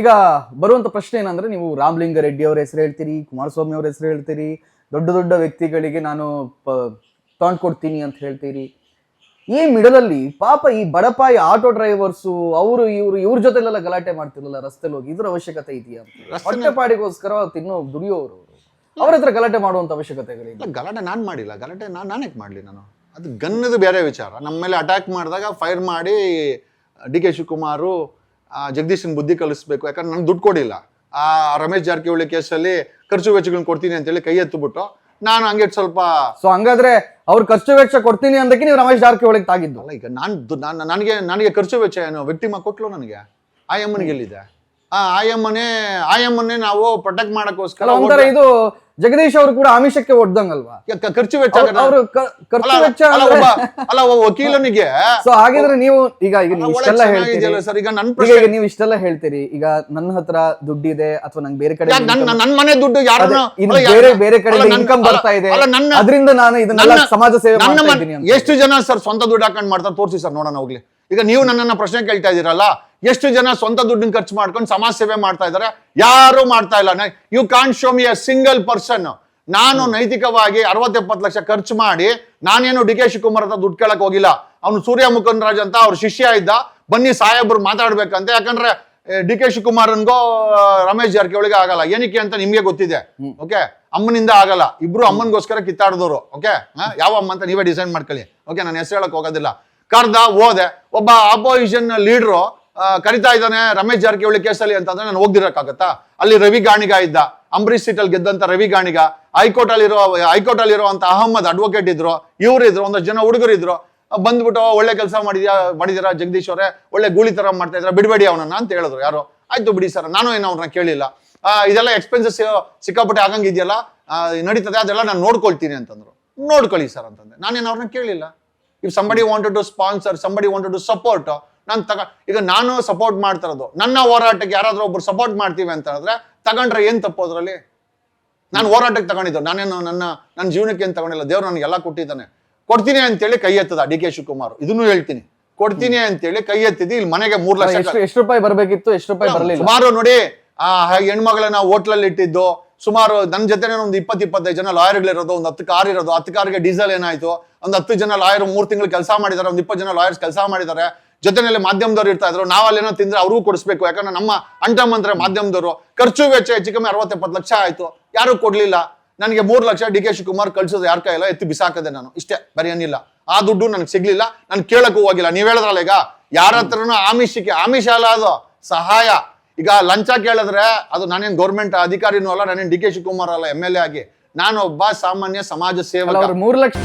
ಈಗ ಬರುವಂತ ಪ್ರಶ್ನೆ ಏನಂದ್ರೆ, ನೀವು ರಾಮಲಿಂಗಾರೆಡ್ಡಿ ಅವ್ರ ಹೆಸರು ಹೇಳ್ತೀರಿ, ಕುಮಾರಸ್ವಾಮಿ ಅವ್ರ ಹೆಸರು ಹೇಳ್ತೀರಿ, ದೊಡ್ಡ ದೊಡ್ಡ ವ್ಯಕ್ತಿಗಳಿಗೆ ನಾನು ತಗೊಂಡ್ ಕೊಡ್ತೀನಿ ಅಂತ ಹೇಳ್ತೀರಿ. ಈ ಮಿಡಲಲ್ಲಿ ಪಾಪ ಈ ಬಡಪಾಯಿ ಆಟೋ ಡ್ರೈವರ್ಸು ಅವರು ಇವ್ರ ಜೊತೆಲೆಲ್ಲ ಗಲಾಟೆ ಮಾಡ್ತಿರಲ್ಲ ರಸ್ತೆಲಿ ಹೋಗಿ, ಇದ್ರ ಅವಶ್ಯಕತೆ ಇದೆಯಾ? ಹೊಟ್ಟೆಪಾಡಿಗೋಸ್ಕರ ತಿನ್ನೋ ದುಡಿಯೋರು ಅವ್ರ ಹತ್ರ ಗಲಾಟೆ ಮಾಡುವಂತ ಅವಶ್ಯಕತೆಗಳಿಲ್ಲ. ಗಲಾಟೆ ನಾನ್ ಮಾಡಿಲ್ಲ, ಗಲಾಟೆ ನಾನೇ ಮಾಡ್ಲಿ ನಾನು. ಅದು ಗನ್ನದು ಬೇರೆ ವಿಚಾರ. ನಮ್ಮ ಮೇಲೆ ಅಟ್ಯಾಕ್ ಮಾಡಿದಾಗ ಫೈರ್ ಮಾಡಿ ಡಿ ಕೆ ಶಿವಕುಮಾರ್ ಜಗದೀಶನ್ ಬುದ್ಧಿ ಕಲಿಸ್ಬೇಕು, ಯಾಕಂದ್ರೆ ನಂಗೆ ದುಡ್ಡು ಕೊಡಿಲ್ಲ. ಆ ರಮೇಶ್ ಜಾರಕಿಹೊಳಿ ಕೇಸಲ್ಲಿ ಖರ್ಚು ವೆಚ್ಚಗಳನ್ನ ಕೊಡ್ತೀನಿ ಅಂತೇಳಿ ಕೈ ಎತ್ತುಬಿಟ್ಟು ನಾನು ಹಂಗೆ ಸ್ವಲ್ಪ. ಸೊ ಹಂಗಾದ್ರೆ ಅವ್ರು ಖರ್ಚು ವೆಚ್ಚ ಕೊಡ್ತೀನಿ ಅಂದಕ್ಕೆ ನೀವು ರಮೇಶ್ ಜಾರಕಿಹೊಳಿ ತಾಗಿದ್ದು ಅಲ್ಲ. ಈಗ ನನಗೆ ಖರ್ಚು ವೆಚ್ಚ ಏನು ವ್ಯಕ್ತಿಮ ಕೊಟ್ಲು ನನಗೆ? ಆಯಮ್ಮನಿಗೆ ಎಲ್ಲಿದೆ? ಆಯಮ್ಮನ್ನೇ ನಾವು ಪ್ರೊಟೆಕ್ಟ್ ಮಾಡಕ್ಕೋಸ್ಕರ. ಒಂಥರ ಇದು ಜಗದೀಶ್ ಅವರು ಕೂಡ ಆಮಿಷಕ್ಕೆ ಒಡ್ದಂಗಲ್ವಾ? ಖರ್ಚು ವೆಚ್ಚ ಅಲ್ಲ ವಕೀಲನಿಗೆ. ಸೊ ಹಾಗಿದ್ರೆ ನೀವು ಈಗ ಇಷ್ಟೆಲ್ಲ ಹೇಳ್ತೀರಿ ಸರ್, ಈಗ ನೀವು ಇಷ್ಟೆಲ್ಲ ಹೇಳ್ತೀರಿ, ಈಗ ನನ್ನ ಹತ್ರ ದುಡ್ಡಿದೆ ಅಥವಾ ನಂಗೆ ಬೇರೆ ಕಡೆ ನನ್ನ ಮನೆ ದುಡ್ಡು ಬೇರೆ ಕಡೆ ಇನ್ಕಮ್ ಬರ್ತಾ ಇದೆ, ಅದರಿಂದ ನಾನು ಇದನ್ನೆಲ್ಲ ಸಮಾಜ ಸೇವೆ ಮಾಡ್ತಾ ಇದ್ದೀನಿ ಅಂತ. ಎಷ್ಟು ಜನ ಸರ್ ಸ್ವಂತ ದುಡ್ಡು ಹಾಕೊಂಡು ಮಾಡ್ತಾರೆ? ತೋರಿಸಿ ಸರ್ ನೋಡೋಣ ಹೋಗ್ಲಿ. ಈಗ ನೀವು ನನ್ನನ್ನ ಪ್ರಶ್ನೆ ಕೇಳ್ತಾ ಇದೀರಲ್ಲ, ಎಷ್ಟು ಜನ ಸ್ವಂತ ದುಡ್ಡನ್ನ ಖರ್ಚು ಮಾಡ್ಕೊಂಡು ಸಮಾಜ ಸೇವೆ ಮಾಡ್ತಾ ಇದಾರೆ? ಯಾರು ಮಾಡ್ತಾ ಇಲ್ಲ. You can't show me a single person. ನಾನು ನೈತಿಕವಾಗಿ 60-70 ಲಕ್ಷ ಖರ್ಚು ಮಾಡಿ ನಾನೇನು ಡಿ ಕೆ ಶಿವಕುಮಾರ್ ಹತ್ರ ದುಡ್ಡು ಕೇಳಕ್ ಹೋಗಿಲ್ಲ. ಅವನು ಸೂರ್ಯ ಮುಕುಂದರಾಜ್ ಅಂತ ಅವ್ರ ಶಿಷ್ಯ ಇದ್ದ, ಬನ್ನಿ ಸಾಹೇಬ್ರು ಮಾತಾಡ್ಬೇಕಂತ. ಯಾಕಂದ್ರೆ ಡಿ ಕೆ ಶಿವಕುಮಾರನ್ಗೋ ರಮೇಶ್ ಜಾರಕಿಹೊಳಿಗೆ ಆಗಲ್ಲ. ಏನಕ್ಕೆ ಅಂತ ನಿಮ್ಗೆ ಗೊತ್ತಿದೆ. ಓಕೆ, ಅಮ್ಮನಿಂದ ಆಗಲ್ಲ. ಇಬ್ರು ಅಮ್ಮನಿಗೋಸ್ಕರ ಕಿತ್ತಾಡಿದವರು. ಓಕೆ, ಯಾವ ಅಮ್ಮ ಅಂತ ನೀವೇ ಡಿಸೈಡ್ ಮಾಡ್ಕೊಳ್ಳಿ. ಓಕೆ, ನಾನು ಹೆಸರು ಹೇಳಕ್ ಹೋಗೋದಿಲ್ಲ. ಕರ್ದ ಹೋದೆ, ಒಬ್ಬ ಅಪೋಸಿಷನ್ ಲೀಡ್ರು ಕರಿತಾ ಇದ್ದಾನೆ ರಮೇಶ್ ಜಾರಕಿಹೊಳಿ ಕೇಸಲ್ಲಿ ಅಂತಂದ್ರೆ ನಾನು ಹೋಗ್ದಿರಕ್ಕಾಗತ್ತಾ? ಅಲ್ಲಿ ರವಿ ಗಾಣಿಗ ಇದ್ದ, ಅಂಬರೀಶ್ ಸೀಟಲ್ಲಿ ಗೆದ್ದಂತ ರವಿ ಗಾಣಿಗ, ಹೈಕೋರ್ಟ್ ಅಲ್ಲಿ ಇರುವಂತ ಅಹಮ್ಮದ್ ಅಡ್ವೊಕೇಟ್ ಇದ್ರು, ಇವ್ರು ಇದ್ರು, ಒಂದಷ್ಟು ಜನ ಹುಡುಗರು ಇದ್ರು. ಬಂದ್ಬಿಟ್ಟು ಒಳ್ಳೆ ಕೆಲಸ ಮಾಡಿದೀರಾ ಜಗದೀಶ್ ಅವರೇ, ಒಳ್ಳೆ ಗೂಳಿ ತರ ಮಾಡ್ತಾ ಇದ್ರ, ಬಿಡಬೇಡಿ ಅವನನ್ನ ಅಂತ ಹೇಳಿದ್ರು. ಯಾರು? ಆಯ್ತು ಬಿಡಿ ಸರ್, ನಾನು ಏನೋ ಅವ್ರನ್ನ ಕೇಳಿಲ್ಲ. ಇದೆಲ್ಲ ಎಕ್ಸ್ಪೆನ್ಸಸ್ ಸಿಕ್ಕಾಪಟ್ಟೆ ಆಗಂಗಿದೆಯಲ್ಲ, ನಡೀತದೆ, ಅದೆಲ್ಲ ನಾನು ನೋಡ್ಕೊಳ್ತೀನಿ ಅಂತಂದ್ರು. ನೋಡ್ಕೊಳ್ಳಿ ಸರ್ ಅಂತಂದೆ. ನಾನೇನು ಅವ್ರನ್ನ ಕೇಳಿಲ್ಲ. If somebody wanted to sponsor, somebody wanted to support, ಈಗ ನಾನು ಸಪೋರ್ಟ್ ಮಾಡ್ತಾ ಇರೋದು. ನನ್ನ ಹೋರಾಟಕ್ಕೆ ಯಾರಾದ್ರೂ ಒಬ್ರು ಸಪೋರ್ಟ್ ಮಾಡ್ತೀವಿ ಅಂತ ಹೇಳಿದ್ರೆ ತಗೊಂಡ್ರೆ ಏನ್ ತಪ್ಪು ಅದ್ರಲ್ಲಿ? ನಾನು ಹೋರಾಟಕ್ಕೆ ತಗೊಂಡಿದ್ದು, ನಾನೇನು ನನ್ನ ಜೀವನಕ್ಕೆ ಏನ್ ತಗೊಂಡಿಲ್ಲ. ದೇವ್ರು ನನಗೆಲ್ಲ ಕೊಟ್ಟಿದ್ದಾನೆ. ಕೊಡ್ತೀನಿ ಅಂತೇಳಿ ಕೈ ಎತ್ತದ ಡಿ ಕೆ ಶಿವಕುಮಾರ್. ಇದನ್ನು ಹೇಳ್ತೀನಿ, ಕೊಡ್ತೀನಿ ಅಂತೇಳಿ ಕೈ ಎತ್ತಿದ್ದು. ಇಲ್ಲಿ ಮನೆಗೆ 3 ಲಕ್ಷ ಎಷ್ಟು ರೂಪಾಯಿ ಬರ್ಬೇಕಿತ್ತು, ಎಷ್ಟು ರೂಪಾಯಿ ಬರಲಿಲ್ಲ. ಸುಮಾರು ನೋಡಿ, ಹೆಣ್ಮಗಳನ್ನ ಹೋಟ್ಲಲ್ಲಿ ಇಟ್ಟಿದ್ದು, ಸುಮಾರು ನನ್ನ ಜೊತೆ ಒಂದು 20-25 ಜನ ಲಾಯರ್ಗಳಿರೋದು, ಒಂದು 10 ಕಾರ್ ಇರೋದು. 10 ಕಾರ್ಗೆ ಡೀಸೆಲ್ ಏನಾಯ್ತು, ಒಂದು 10 ಜನ ಲಾಯರ್ 3 ತಿಂಗಳು ಕೆಲಸ ಮಾಡಿದ್ದಾರೆ, ಒಂದು 20 ಜನ ಲಾಯರ್ಸ್ ಕೆಲಸ ಮಾಡಿದ್ದಾರೆ. ಜೊತೆನಲ್ಲಿ ಮಾಧ್ಯಮದವ್ರು ಇರ್ತಾ ಇದ್ರು. ನಾವಲ್ಲೇನೋ ತಿಂದ್ರೆ ಅವ್ರಿಗೂ ಕೊಡಿಸ್ಬೇಕು, ಯಾಕಂದ್ರೆ ನಮ್ಮ ಅಂಟಮಂತ್ರ ಮಾಧ್ಯಮದವರು. ಖರ್ಚು ವೆಚ್ಚ ಹೆಚ್ಚು ಕಮ್ಮಿ 60-70 ಲಕ್ಷ ಆಯ್ತು. ಯಾರು ಕೊಡ್ಲಿಲ್ಲ. ನನಗೆ 3 ಲಕ್ಷ ಡಿ ಕೆ ಶಿವಕುಮಾರ್ ಕಳ್ಸೋದು ಯಾರ ಕೈ ಎಲ್ಲ ಎತ್ತಿ ಬಿಸಾಕದೆ ನಾನು. ಇಷ್ಟೇ, ಬರೀ ಏನಿಲ್ಲ. ಆ ದುಡ್ಡು ನನಗೆ ಸಿಗ್ಲಿಲ್ಲ, ನಾನು ಕೇಳಕ್ಕೂ ಹೋಗಿಲ್ಲ. ನೀವ್ ಹೇಳಿದ್ರಲ್ಲ, ಈಗ ಯಾರ ಹತ್ರನೂ ಆಮಿಷ ಅಲ್ಲ, ಅದು ಸಹಾಯ. ಈಗ ಲಂಚ ಕೇಳಿದ್ರೆ ಅದು ನಾನೇನ್ ಗೌರ್ಮೆಂಟ್ ಅಧಿಕಾರಿನೂ ಅಲ್ಲ, ನಾನೇನ್ ಡಿ ಕೆ ಶಿವಕುಮಾರ್ ಅಲ್ಲ. MLA ಆಗಿ ನಾನು ಒಬ್ಬ ಸಾಮಾನ್ಯ ಸಮಾಜ ಸೇವಕ. 3 ಲಕ್ಷ